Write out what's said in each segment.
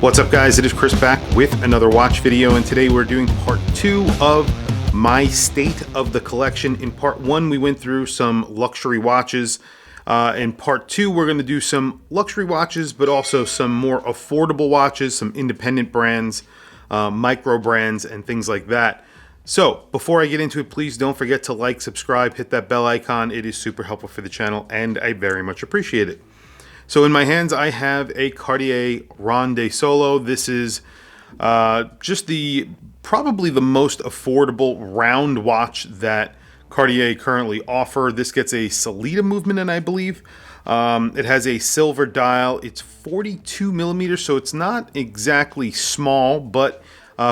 What's up, guys? It is Chris back with another watch video, and today we're doing part 2 of my state of the collection. In part 1 we went through some luxury watches. In part 2 we're going to do some luxury watches, but also some more affordable watches, some independent brands, micro brands, and things like that. So before I get into it, please don't forget to like, subscribe, hit that bell icon. It is super helpful for the channel and I very much appreciate it. So in my hands, I have a Cartier Ronde Solo. This is just probably the most affordable round watch that Cartier currently offer. This gets a Salida movement in, I believe. It has a silver dial. It's 42 millimeters, so it's not exactly small, but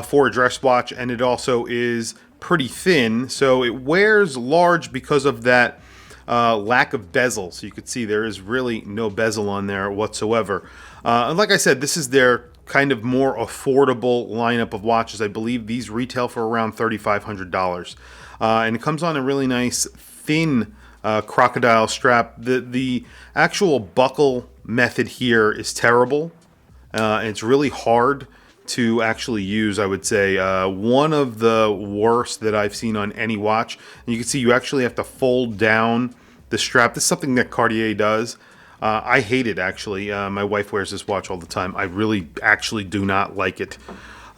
for a dress watch, and it also is pretty thin, so it wears large because of that lack of bezel. So you could see there is really no bezel on there whatsoever. And like I said, this is their kind of more affordable lineup of watches. I believe these retail for around $3,500. And it comes on a really nice thin crocodile strap. The actual buckle method here is terrible. It's really hard to actually use, I would say. One of the worst that I've seen on any watch. And you can see you actually have to fold down the strap. This is something that Cartier does. I hate it, actually. My wife wears this watch all the time. I really actually do not like it.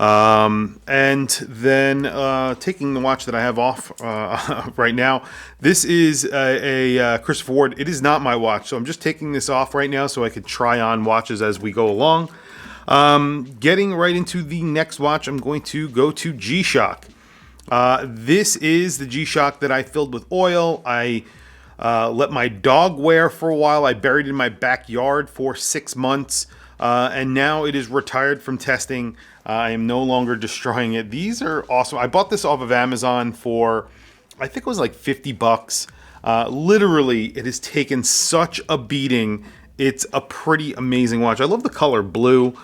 And then taking the watch that I have off right now, this is a Christopher Ward. It is not my watch, so I'm just taking this off right now so I could try on watches as we go along. Getting right into the next watch, I'm going to go to GShock. This is the GShock that I filled with oil. I let my dog wear for a while. I buried it in my backyard for 6 months, and now it is retired from testing. I am no longer destroying it. These are awesome. I bought this off of Amazon for, I think it was like 50 bucks. Literally, it has taken such a beating. It's a pretty amazing watch. I love the color blue.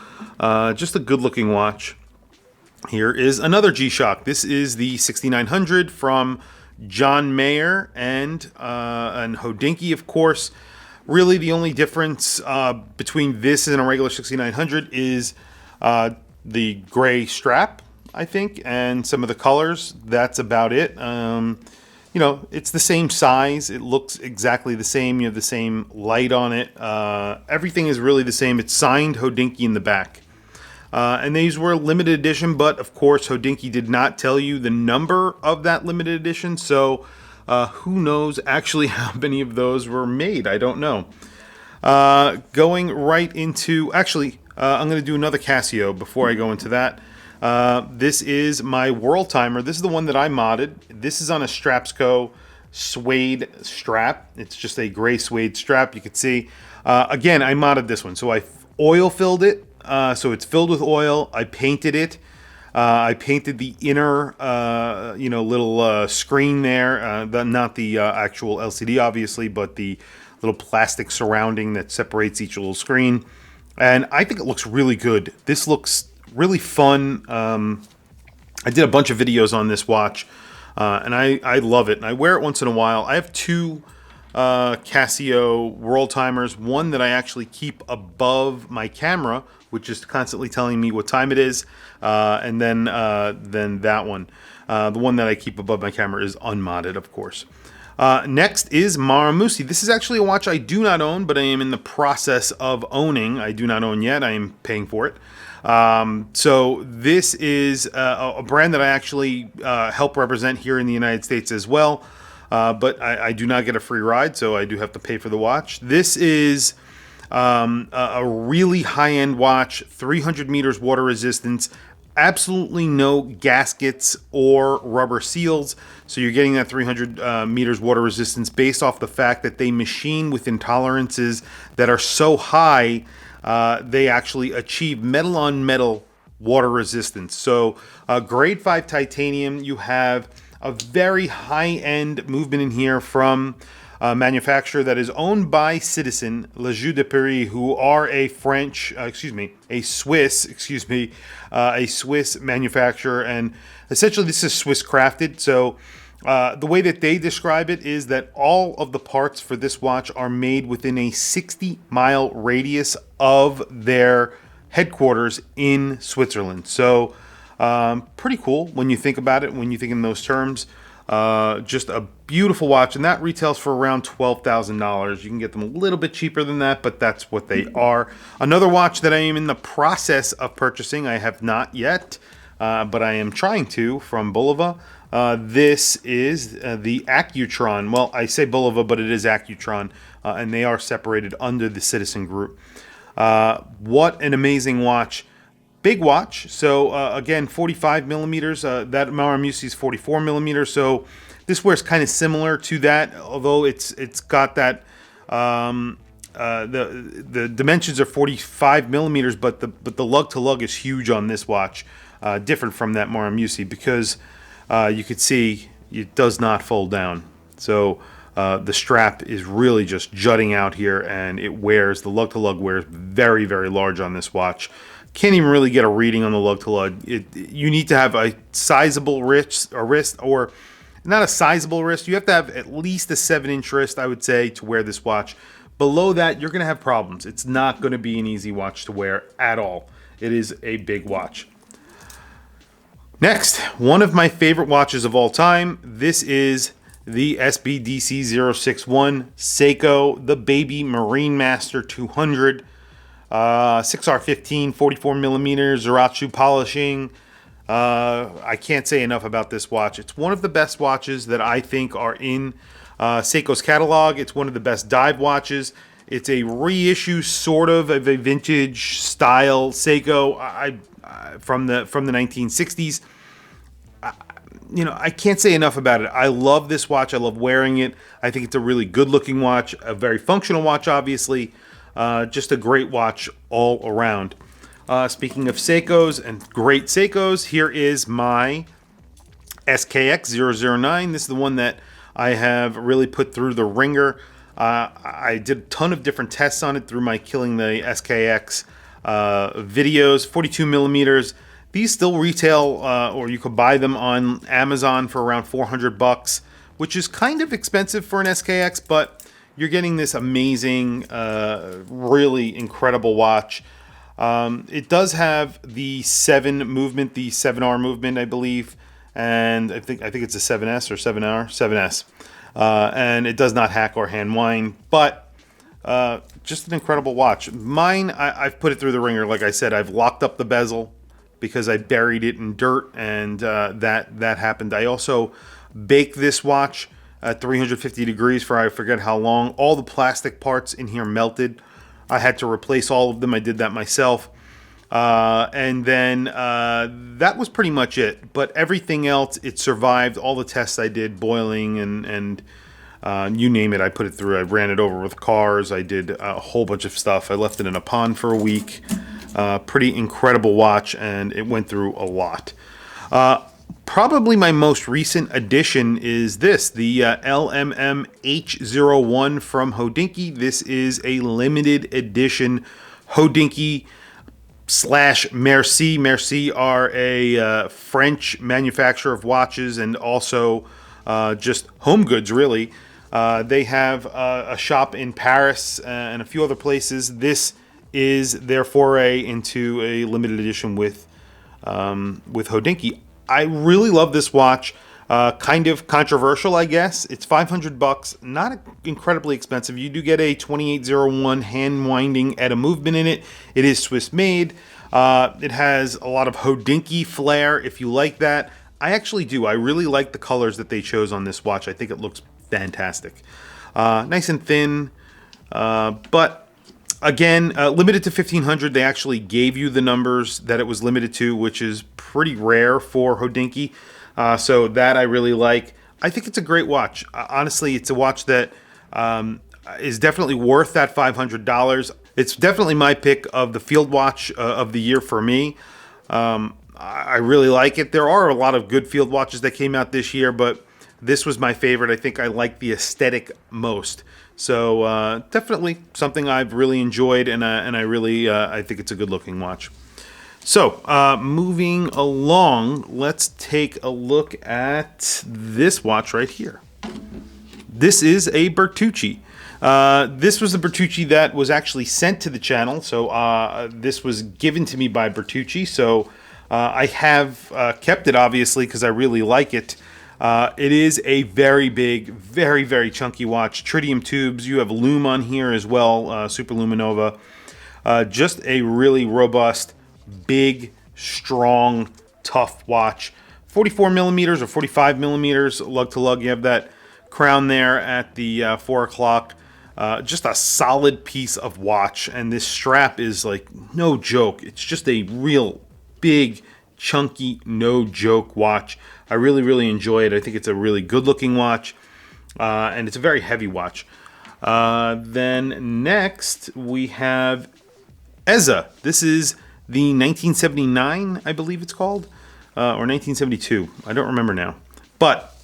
Just a good looking watch. Here is another GShock. This is the 6900 from John Mayer and Hodinki, of course. Really the only difference between this and a regular 6900 is the gray strap, I think, and some of the colors. That's about it. You know, it's the same size. It looks exactly the same. You have the same light on it. Everything is really the same. It's signed Hodinki in the back. And these were limited edition, but of course Hodinki did not tell you the number of that limited edition, so who knows actually how many of those were made. I don't know. Going right into, actually, I'm going to do another Casio before I go into that. This is my whirl timer. This is the one that I modded. This is on a Strapsco suede strap. It's just a gray suede strap. You can see. Again, I modded this one. So I oil filled it. So it's filled with oil. I painted it. I painted the inner, little screen there. Not the actual LCD, obviously, but the little plastic surrounding that separates each little screen. And I think it looks really good. This looks really fun. I did a bunch of videos on this watch, and I love it. And I wear it once in a while. I have two Casio whirl timers. One that I actually keep above my camera, which is constantly telling me what time it is, and then that one. The one that I keep above my camera is unmodded, of course. Next is Marmusi. This is actually a watch I do not own, but I am in the process of owning. I do not own yet. I am paying for it. So this is a brand that I actually help represent here in the United States as well. But I do not get a free ride, so I do have to pay for the watch. This is a really high-end watch, 300 meters water resistance, absolutely no gaskets or rubber seals. So you're getting that 300 meters water resistance based off the fact that they machine within tolerances that are so high, they actually achieve metal-on-metal water resistance. So grade 5 titanium, you have a very high-end movement in here from a manufacturer that is owned by Citizen, Le Jeu de Paris, who are a Swiss manufacturer, and essentially this is Swiss crafted. So the way that they describe it is that all of the parts for this watch are made within a 60-mile radius of their headquarters in Switzerland. So pretty cool when you think about it, when you think in those terms. Just a beautiful watch, and that retails for around $12,000. You can get them a little bit cheaper than that, but that's what they are. Another watch that I am in the process of purchasing, I have not yet, but I am trying to, from Bulova. This is the Accutron. Well, I say Bulova, but it is Accutron, and they are separated under the Citizen Group. What an amazing watch. Big watch. So again, 45 millimeters. That Marmusi is 44 millimeters. So this wears kind of similar to that, although it's got that the dimensions are 45 millimeters, but the lug to lug is huge on this watch, different from that Marmusi, because you could see it does not fold down. So the strap is really just jutting out here, and it wears, the lug to lug wears very, very large on this watch. Can't even really get a reading on the lug to lug. You need to have a sizable wrist, or not a sizable wrist. You have to have at least a 7-inch wrist, I would say, to wear this watch. Below that, you're going to have problems. It's not going to be an easy watch to wear at all. It is a big watch. Next, one of my favorite watches of all time. This is the SBDC 061 Seiko, the Baby Marine Master 200. 6R15, 44 millimeters, Zaratsu polishing. I can't say enough about this watch. It's one of the best watches that I think are in Seiko's catalog. It's one of the best dive watches. It's a reissue, sort of a vintage style Seiko from the 1960s. I can't say enough about it. I love this watch. I love wearing it. I think it's a really good looking watch, a very functional watch, obviously. Just a great watch all around. Speaking of Seikos and great Seikos, here is my SKX 009. This is the one that I have really put through the ringer. I did a ton of different tests on it through my Killing the SKX videos. 42 millimeters. These still retail, or you could buy them on Amazon for around $400, which is kind of expensive for an SKX, but you're getting this amazing, really incredible watch. It does have the 7 movement, the 7R movement, I believe, and I think it's a 7S or 7R, 7S. And it does not hack or hand wind, but just an incredible watch. Mine, I've put it through the ringer. Like I said, I've locked up the bezel because I buried it in dirt, and that happened. I also baked this watch at 350 degrees for I forget how long. All the plastic parts in here melted. I had to replace all of them. I did that myself. And then that was pretty much it. But everything else, it survived. All the tests I did, boiling and you name it, I put it through. I ran it over with cars. I did a whole bunch of stuff. I left it in a pond for a week. Pretty incredible watch, and it went through a lot. Probably my most recent addition is this, the LMM H01 from Hodinki. This is a limited edition Hodinki / Merci. Merci are a French manufacturer of watches and also just home goods, really. They have a shop in Paris and a few other places. This is their foray into a limited edition with Hodinki. I really love this watch. Kind of controversial, I guess. It's $500, not incredibly expensive. You do get a 2801 hand winding Etta movement in it. It is Swiss made. It has a lot of Hodinki flair, if you like that. I actually do. I really like the colors that they chose on this watch. I think it looks fantastic. Nice and thin, but again, limited to 1500. They actually gave you the numbers that it was limited to, which is pretty rare for Hodinki. So that I really like. I think it's a great watch. Honestly, it's a watch that is definitely worth that $500. It's definitely my pick of the field watch of the year for me. I really like it. There are a lot of good field watches that came out this year, but this was my favorite. I think I like the aesthetic most. So definitely something I've really enjoyed, and I really I think it's a good looking watch. So moving along, let's take a look at this watch right here. This is a Bertucci. This was the Bertucci that was actually sent to the channel. So this was given to me by Bertucci. So I have kept it, obviously, because I really like it. It is a very big, very, very chunky watch. Tritium tubes. You have lume on here as well, Super Luminova. Just a really robust, big, strong, tough watch. 44 millimeters or 45 millimeters lug to lug. You have that crown there at the 4 o'clock. Just a solid piece of watch, and this strap is like no joke. It's just a real big, chunky, no joke watch. I really, really enjoy it. I think it's a really good looking watch, and it's a very heavy watch. Then next we have Ezza. This is the 1979, I believe it's called, or 1972. I don't remember now. But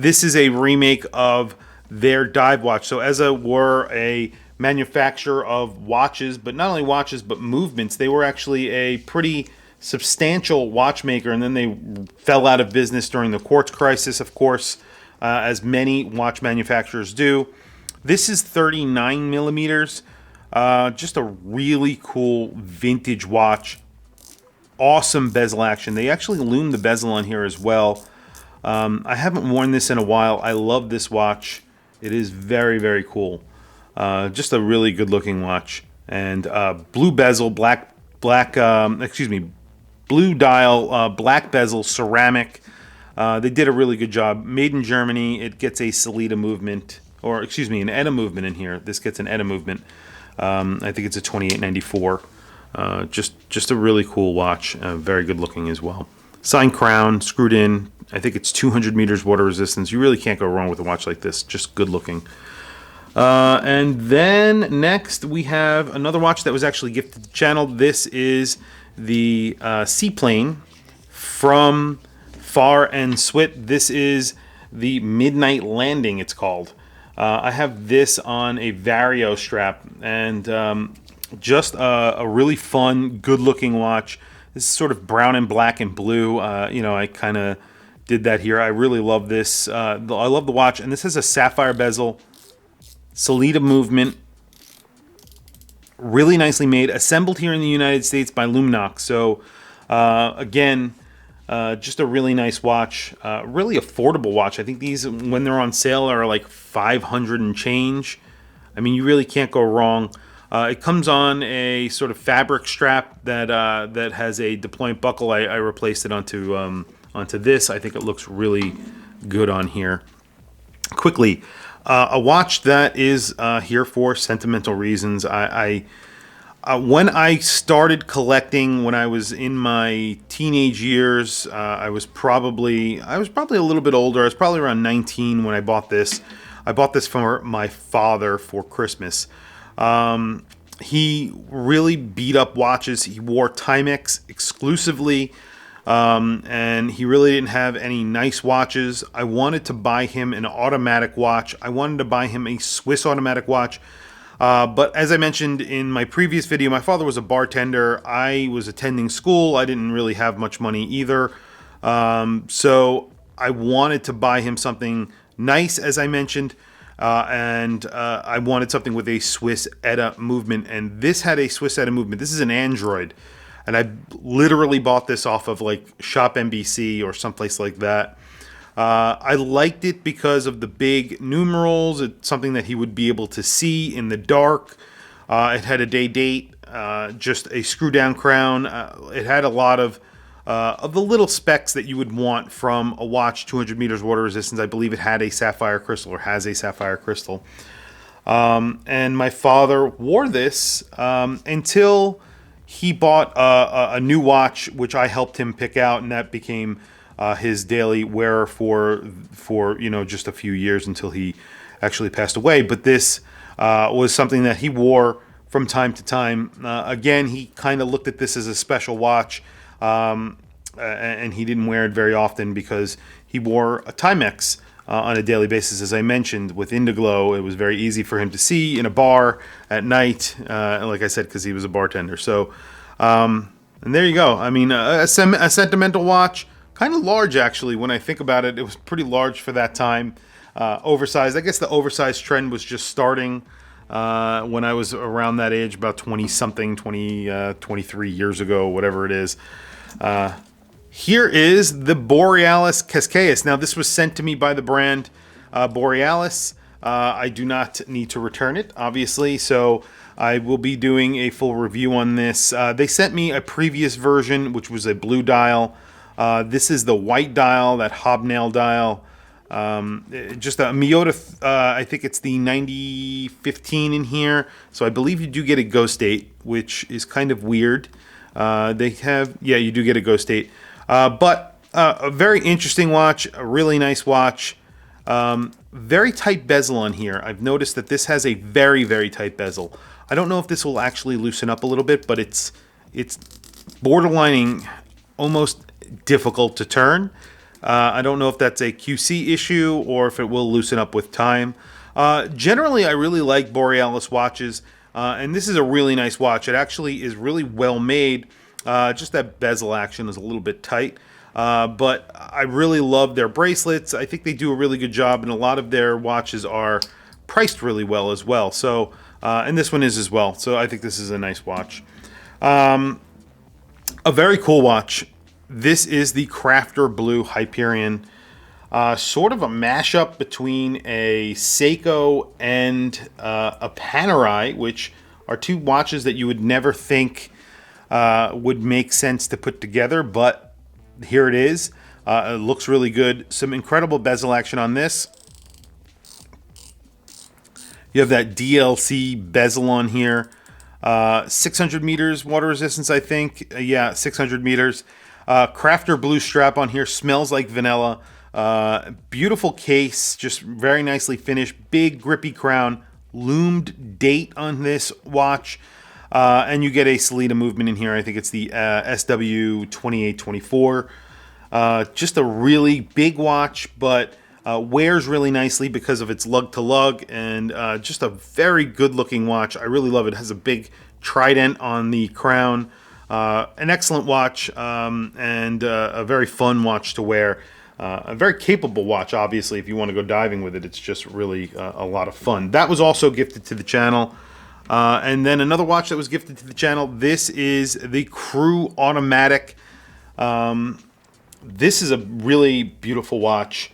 this is a remake of their dive watch. So Ezza were a manufacturer of watches, but not only watches, but movements. They were actually a pretty substantial watchmaker, and then they fell out of business during the quartz crisis, of course, as many watch manufacturers do. This is 39 millimeters. Just a really cool vintage watch. Awesome bezel action. They actually loomed the bezel on here as well. I haven't worn this in a while. I love this watch. It is very, very cool. Just a really good looking watch. And blue bezel, blue dial, black bezel, ceramic. They did a really good job. Made in Germany. It gets a Sellita movement, or excuse me, an ETA movement in here. This gets an ETA movement. I think it's a 2894. Just a really cool watch. Very good looking as well. Signed crown, screwed in. I think it's 200 meters water resistance. You really can't go wrong with a watch like this. Just good looking. And then next we have another watch that was actually gifted to the channel. This is the Seaplane from Far and Swit. This is the Midnight Landing, it's called. I have this on a Vario strap, and just a really fun, good-looking watch. This is sort of brown and black and blue. You know, I kind of did that here. I really love this. I love the watch, and this has a sapphire bezel, Sellita movement, really nicely made, assembled here in the United States by Luminox. So again, just a really nice watch, really affordable watch. I think these, when they're on sale, are like 500 and change. I mean, you really can't go wrong. It comes on a sort of fabric strap that that has a deployment buckle. I replaced it onto this. I think it looks really good on here. Quickly, a watch that is here for sentimental reasons. When I started collecting, when I was in my teenage years, I was probably a little bit older. I was probably around 19 when I bought this. I bought this for my father for Christmas. He really beat up watches. He wore Timex exclusively, and he really didn't have any nice watches. I wanted to buy him an automatic watch. I wanted to buy him a Swiss automatic watch. But as I mentioned in my previous video, my father was a bartender. I was attending school. I didn't really have much money either. So I wanted to buy him something nice, as I mentioned. And I wanted something with a Swiss ETA movement, and this had a Swiss ETA movement. This is an Android, and I literally bought this off of like Shop NBC or someplace like that. I liked it because of the big numerals. It's something that he would be able to see in the dark. It had a day date, just a screw down crown. It had a lot of the little specs that you would want from a watch. 200 meters water resistance. I believe it had a sapphire crystal, or has a sapphire crystal. And my father wore this until he bought a new watch, which I helped him pick out, and that became his daily wearer for you know, just a few years until he actually passed away. But this was something that he wore from time to time. Again, he kind of looked at this as a special watch. And he didn't wear it very often because he wore a Timex on a daily basis. As I mentioned, with Indiglo, it was very easy for him to see in a bar at night, like I said, because he was a bartender. So, and there you go. I mean, a sentimental watch, kind of large actually. When I think about it, it was pretty large for that time. oversized. I guess the oversized trend was just starting when I was around that age, about 20-something, 23 years ago, whatever it is. Here is the Borealis Cascaeus. Now, this was sent to me by the brand Borealis. I do not need to return it, obviously, so I will be doing a full review on this. They sent me a previous version, which was a blue dial. This is the white dial, that hobnail dial. Just a Miyota, I think it's the 9015 in here. So I believe you do get a ghost date, which is kind of weird. They have, yeah, you do get a ghost date. But a very interesting watch, a really nice watch. Very tight bezel on here. I've noticed that this has a very, very tight bezel. I don't know if this will actually loosen up a little bit, but it's borderlining almost difficult to turn. I don't know if that's a QC issue or if it will loosen up with time. Generally, I really like Borealis watches, and this is a really nice watch. It actually is really well made. Just that bezel action is a little bit tight. But I really love their bracelets. I think they do a really good job, and a lot of their watches are priced really well as well. So, and this one is as well. So I think this is a nice watch. A very cool watch. This is the Crafter Blue Hyperion. Sort of a mashup between a Seiko and a Panerai, which are two watches that you would never think would make sense to put together, but here it is. It looks really good. Some incredible bezel action on this. You have that DLC bezel on here. 600 meters water resistance, I think. Yeah, 600 meters. Crafter Blue strap on here. Smells like vanilla. Beautiful case. Just very nicely finished. Big grippy crown. Loomed date on this watch. And you get a Sellita movement in here. I think it's the SW2824. Just a really big watch, but wears really nicely because of its lug-to-lug, and just a very good-looking watch. I really love it. It has a big trident on the crown. An excellent watch, and a very fun watch to wear. A very capable watch, obviously, if you want to go diving with it. It's just really a lot of fun. That was also gifted to the channel. And then another watch that was gifted to the channel. This is the Crew Automatic. This is a really beautiful watch.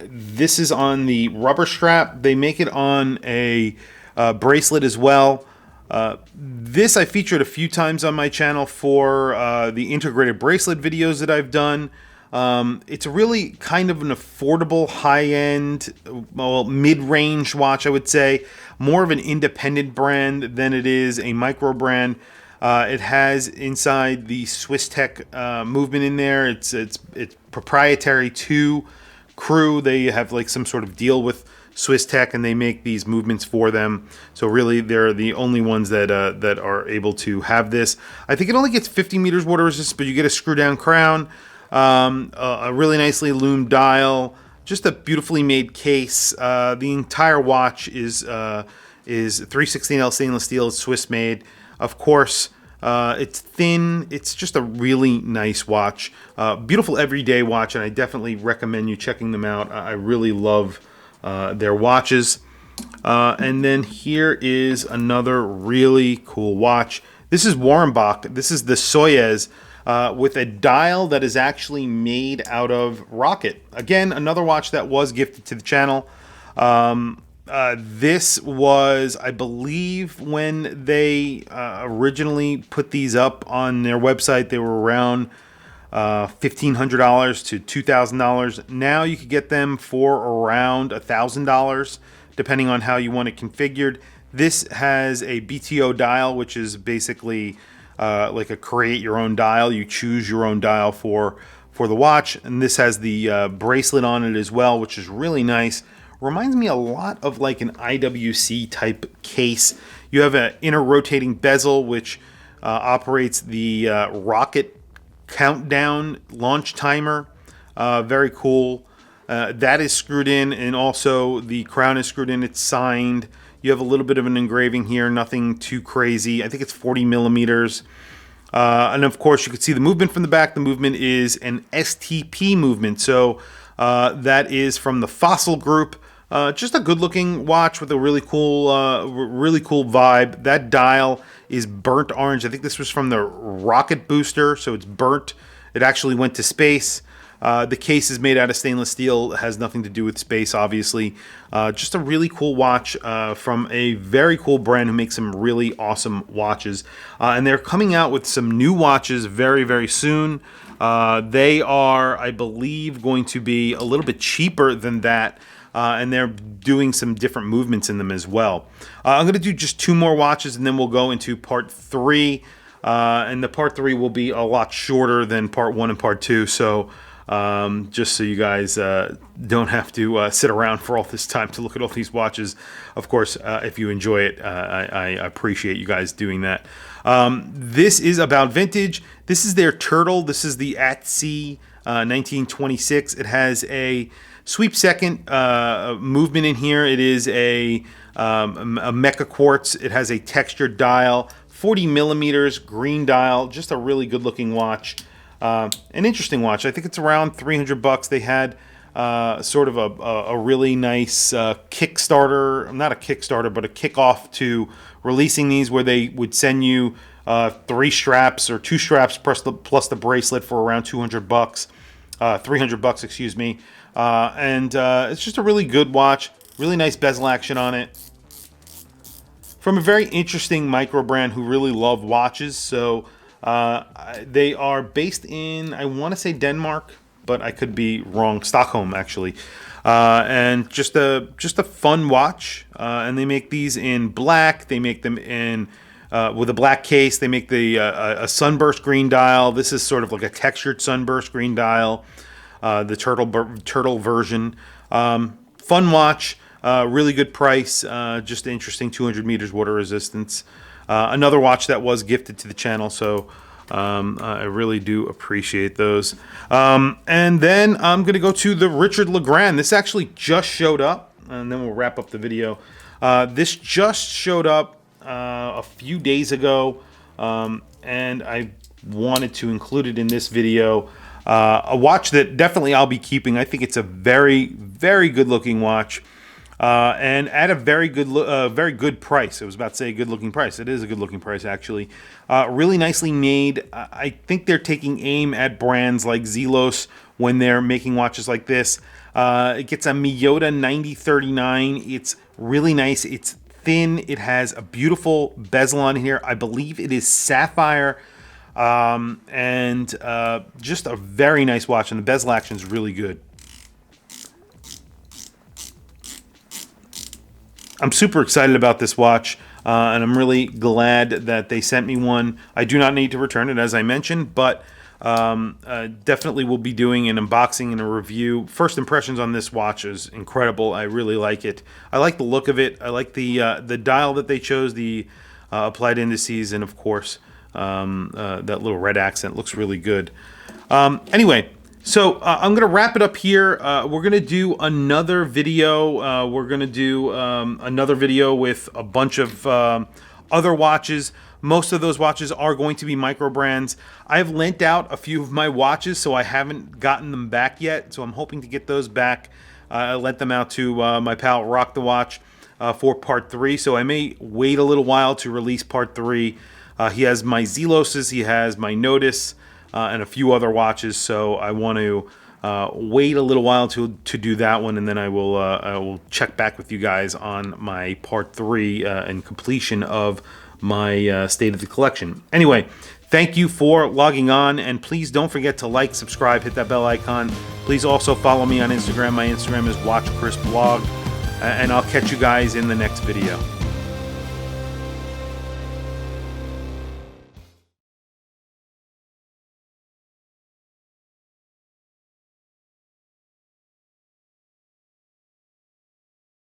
This is on the rubber strap. They make it on a bracelet as well. This I featured a few times on my channel for the integrated bracelet videos that I've done. It's really kind of an affordable, high-end, well, mid-range watch, I would say. More of an independent brand than it is a micro brand. It has inside the Swiss Tech movement in there. It's proprietary to Crew. They have like some sort of deal with Swiss Tech, and they make these movements for them. So really, they're the only ones that are able to have this. I think it only gets 50 meters water resistance, but you get a screw-down crown, a really nicely loomed dial, just a beautifully made case. The entire watch is 316L stainless steel. It's Swiss made, of course. It's thin. It's just a really nice watch. Beautiful everyday watch, and I definitely recommend you checking them out. I really love their watches. And then here is another really cool watch. This is warrenbock. This is the Soyuz with a dial that is actually made out of rocket. Again, another watch that was gifted to the channel. This was, I believe, when they originally put these up on their website, they were around $1,500 to $2,000. Now you could get them for around $1,000, depending on how you want it configured. This has a BTO dial, which is basically like a create your own dial. You choose your own dial for the watch, and this has the bracelet on it as well, which is really nice. Reminds me a lot of like an IWC type case. You have an inner rotating bezel, which operates the rocket countdown launch timer. Very cool. That is screwed in, and also the crown is screwed in. It's signed. You have a little bit of an engraving here, nothing too crazy. I think it's 40 millimeters. And of course, you can see the movement from the back. The movement is an STP movement. So That is from the Fossil Group. Just a good-looking watch with a really cool vibe. That dial is burnt orange. I think this was from the rocket booster, so it's burnt. It actually went to space. The case is made out of stainless steel. It has nothing to do with space, obviously. Just a really cool watch from a very cool brand who makes some really awesome watches. And they're coming out with some new watches very, very soon. They are, I believe, going to be a little bit cheaper than that. And they're doing some different movements in them as well. I'm going to do just 2 more watches, and then we'll go into part 3. And the part 3 will be a lot shorter than part 1 and part 2. So just so you guys don't have to sit around for all this time to look at all these watches. Of course, if you enjoy it, I appreciate you guys doing that. This is about vintage. This is their Turtle. This is the At Sea 1926. It has a sweep second movement in here. It is a mecha quartz. It has a textured dial, 40 millimeters, green dial. Just a really good looking watch. An interesting watch. I think it's around $300. They had sort of a really nice Kickstarter, not a Kickstarter, but a kickoff to releasing these, where they would send you 3 straps or 2 straps plus the bracelet for around $200, $300, excuse me. And it's just a really good watch. Really nice bezel action on it. From a very interesting Microbrand who really love watches. So they are based in, I want to say Denmark, but I could be wrong. Stockholm, actually. And just a fun watch. And they make these in black. They make them in with a black case. They make a sunburst green dial. This is sort of like a textured sunburst green dial. The turtle version. Fun watch. Really good price. Just interesting. 200 meters water resistance. Another watch that was gifted to the channel, so I really do appreciate those. And then I'm going to go to the Richard Legrand. This actually just showed up, and then we'll wrap up the video. This just showed up a few days ago, and I wanted to include it in this video. A watch that definitely I'll be keeping. I think it's a very, very good looking watch. And at a very good price. I was about to say a good looking price. It is a good looking price, actually. Really nicely made. I think they're taking aim at brands like Zelos when they're making watches like this. It gets a Miyota 9039. It's really nice. It's thin. It has a beautiful bezel on here. I believe it is sapphire. And just a very nice watch. And the bezel action is really good. I'm super excited about this watch, and I'm really glad that they sent me one. I do not need to return it, as I mentioned, but definitely will be doing an unboxing and a review. First impressions on this watch is incredible. I really like it. I like the look of it. I like the dial that they chose, the applied indices, and of course that little red accent looks really good. Anyway. So I'm going to wrap it up here. We're going to do another video. We're going to do another video with a bunch of other watches. Most of those watches are going to be Microbrands. I've lent out a few of my watches, so I haven't gotten them back yet. So I'm hoping to get those back. I lent them out to my pal Rock the Watch for part 3. So I may wait a little while to release part 3. He has my Zeloses. He has my Notice. And a few other watches, so I want to wait a little while to do that one, and then I will check back with you guys on my part 3 and completion of my state of the collection. Anyway, thank you for logging on, and please don't forget to like, subscribe, hit that bell icon. Please also follow me on Instagram. My Instagram is Watchchris Blog, and I'll catch you guys in the next video.